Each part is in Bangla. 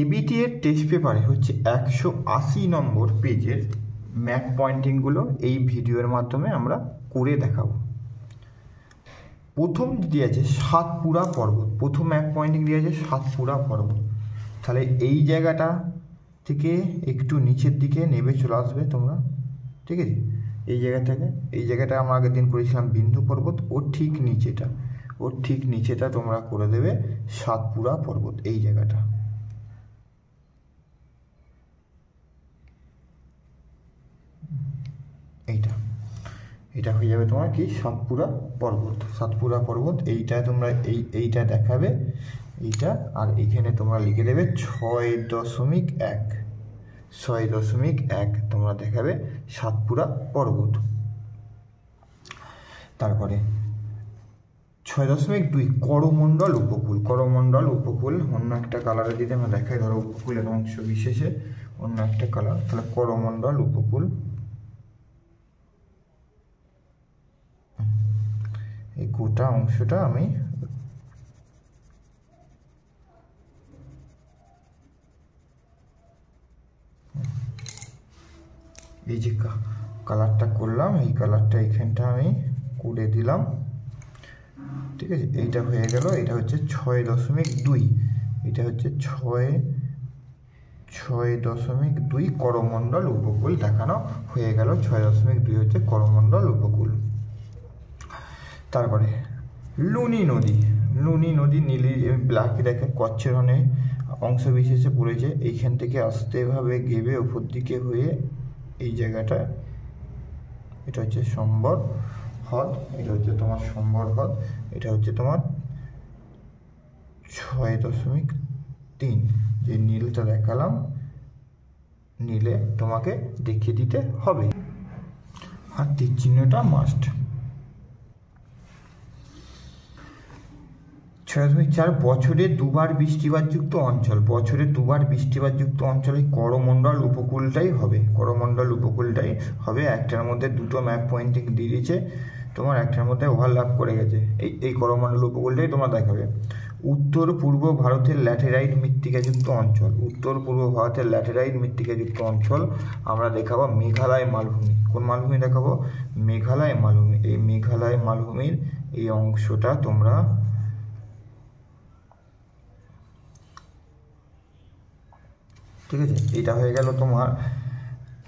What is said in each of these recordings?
এবিটি এর টেস্ট পেপারে হচ্ছে 180 নম্বর পেজের ম্যাপ পয়েন্টিংগুলো এই ভিডিওর মাধ্যমে আমরা করে দেখাবো। প্রথম দিয়ে আছে সাতপুরা পর্বত, প্রথম ম্যাপ পয়েন্টিং দিয়ে আছে সাতপুরা পর্বত। তাহলে এই জায়গাটা থেকে একটু নিচের দিকে নেমে চলে আসবে তোমরা, ঠিক আছে? এই জায়গাটা আমরা আগের দিন করেছিলাম বিন্দু পর্বত, ওর ঠিক নিচেটা তোমরা করে দেবে সাতপুরা পর্বত। এই জায়গাটা এটা হয়ে যাবে তোমার কি সাতপুরা পর্বত। এইটা তোমরা এইটা দেখাবে, এইটা, আর এইখানে তোমরা লিখে দেবে 6.1 তোমরা দেখাবে সাতপুরা পর্বত। তারপরে 6.2 করমণ্ডল উপকূল অন্য একটা কালারে যদি আমরা দেখাই, ধরো উপকূলের অংশ বিশেষে অন্য একটা কালার, তাহলে করমণ্ডল উপকূল, এই গোটা অংশটা আমি এই যে কালারটা করলাম, এই কালারটা এখানটা আমি করে দিলাম, ঠিক আছে? এইটা হয়ে গেল। এটা হচ্ছে 6.2, এটা হচ্ছে 6.2 করমণ্ডল উপকূল দেখানো হয়ে গেল। 6.2 হচ্ছে করমণ্ডল উপকূল। তারপরে লুনি নদী নীলি ব্ল্যাক দেখে কচ্ছেরনে অংশ বিশেষে পড়েছে। এইখান থেকে আস্তেভাবে গেবে উপর দিকে হয়ে এই জায়গাটা, এটা হচ্ছে সম্বর হ্রদ, এটা হচ্ছে তোমার সম্বর হ্রদ, এটা হচ্ছে তোমার 6.3। যে নীলটা দেখালাম, নীলে তোমাকে দেখিয়ে দিতে হবে, আর তীর চিহ্নটা মাস্ট। 6.4 বছরে দুবার বৃষ্টিপাতযুক্ত অঞ্চল এই করমণ্ডল উপকূলটাই হবে। একটার মধ্যে দুটো ম্যাপ পয়েন্টিং দিয়ে দিয়েছে তোমার, একটার মধ্যে ওভারল্যাপ করে গেছে, এই করমণ্ডল উপকূলটাই তোমরা দেখাবে। উত্তর পূর্ব ভারতের ল্যাটেরাইট মৃত্তিকাযুক্ত অঞ্চল আমরা দেখাবো মেঘালয় মালভূমি। কোন মালভূমি দেখাবো? মেঘালয় মালভূমি। এই মেঘালয় মালভূমির এই অংশটা তোমরা ঠিক আছে। এটা হয়ে গেল তোমার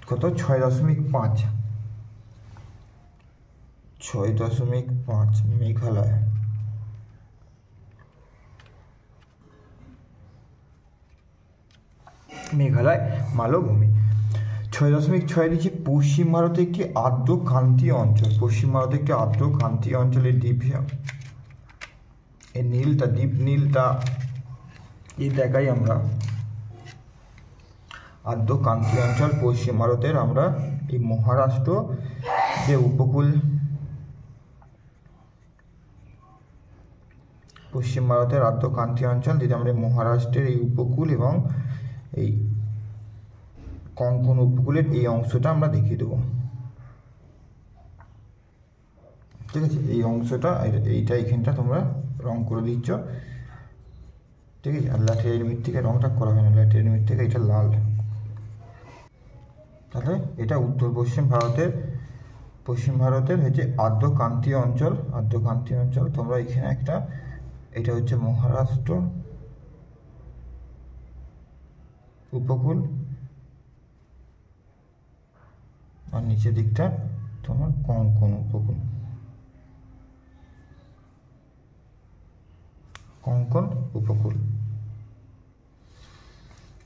কত? 6.5 মেঘালয়। মালভূমি। 6.6 দিচ্ছে পশ্চিম ভারতে একটি আর্দ্র ক্রান্তীয় অঞ্চলের ডিভিশন। এই ডিপ নীলটা এই দেখাই আমরা আর্দ্র ক্রান্তীয় অঞ্চল পশ্চিম ভারতের। আমরা এই মহারাষ্ট্র যে উপকূল, পশ্চিম ভারতের আর্দ্র ক্রান্তীয় অঞ্চল, যেটা আমরা মহারাষ্ট্রের এই উপকূল এবং এই কোঙ্কণ উপকূলের এই অংশটা আমরা দেখিয়ে দেবো, ঠিক আছে? এই অংশটা এইটা এখানটা তোমরা রং করে দিচ্ছ, ঠিক আছে? আর ল্যাটেরাইট মৃত্তিকা রংটা করা হয় না, ল্যাটেরাইট মৃত্তিকা এটা লাল। তাহলে এটা উত্তর পশ্চিম ভারতের হচ্ছে আর্দ্র ক্রান্তীয় অঞ্চল। তোমরা এখানে একটা, এটা হচ্ছে মহারাষ্ট্র উপকূল, আর নিচের দিকটা তোমার কোঙ্কণ উপকূল।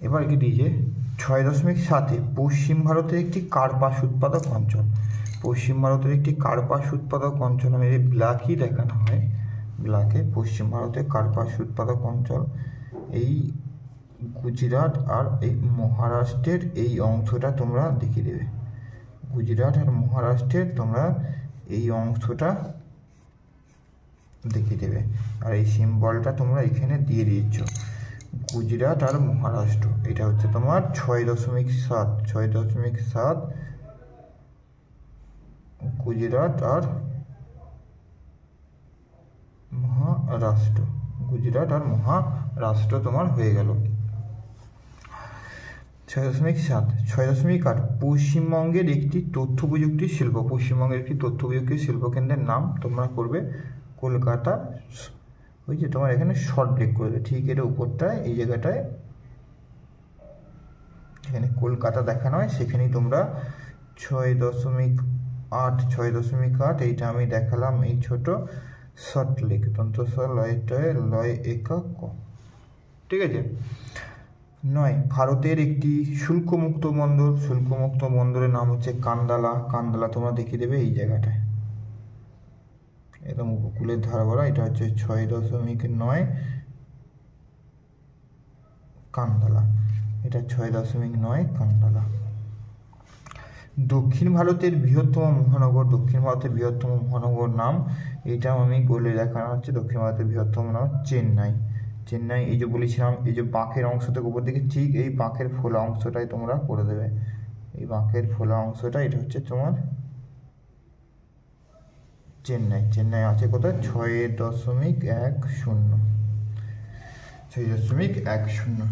এবার কি দিয়েছে 6.7 পশ্চিম ভারতের একটি কার্পাস উৎপাদক অঞ্চল। আমি এই ব্ল্যাকই দেখানো হয়, ব্ল্যাকে পশ্চিম ভারতের কার্পাস উৎপাদক অঞ্চল। এই গুজরাট আর এই মহারাষ্ট্রের এই অংশটা তোমরা দেখিয়ে দেবে, গুজরাট আর মহারাষ্ট্রের তোমরা এই অংশটা দেখিয়ে দেবে। আর এই সিম্বলটা তোমরা এখানে দিয়ে দিচ্ছ, গুজরাট আর মহারাষ্ট্র। এটা হচ্ছে তোমার 6.7 গুজরাট আর মহারাষ্ট্র তোমার হয়ে গেল। 6.7 6.8 পশ্চিমবঙ্গের একটি তথ্য প্রযুক্তি শিল্প, পশ্চিমবঙ্গের একটি তথ্য প্রযুক্তি শিল্পকেন্দ্রের নাম তোমরা করবে কলকাতা। ওই যে তোমার এখানে শর্ট ব্রেক করবে ঠিক এর উপরটায় এই জায়গাটায় এখানে কলকাতা দেখানো হয়, সেখানেই তোমরা 6.8 6.8 এইটা আমি দেখালাম এই ছোট শর্ট লেখ তন্তস লয়টায় লয় একা ক। ঠিক আছে। 9 ভারতের একটি শুল্কমুক্ত বন্দর, শুল্কমুক্ত বন্দরের নাম হচ্ছে কান্দালা। কান্দালা তোমরা দেখিয়ে দেবে এই জায়গাটায় একদম উপকূলের ধারা বলা, এটা হচ্ছে 6.9 কান্দালা, এটা 6.9 কান্দালা। দক্ষিণ ভারতের বৃহত্তম মহানগর, দক্ষিণ ভারতের বৃহত্তম মহানগর নাম এটাও আমি বলে দেখানো হচ্ছে, দক্ষিণ ভারতের বৃহত্তম নাম চেন্নাই। চেন্নাই এই যে বলেছিলাম এই যে বাঁকের অংশ থেকে উপর দিকে ঠিক এই বাঁকের ফোলা অংশটাই তোমরা করে দেবে, এই বাঁকের ফোলা অংশটা এটা হচ্ছে তোমার চেন্নাই। চেন্নাই আছে কোথায় 6.10 6.10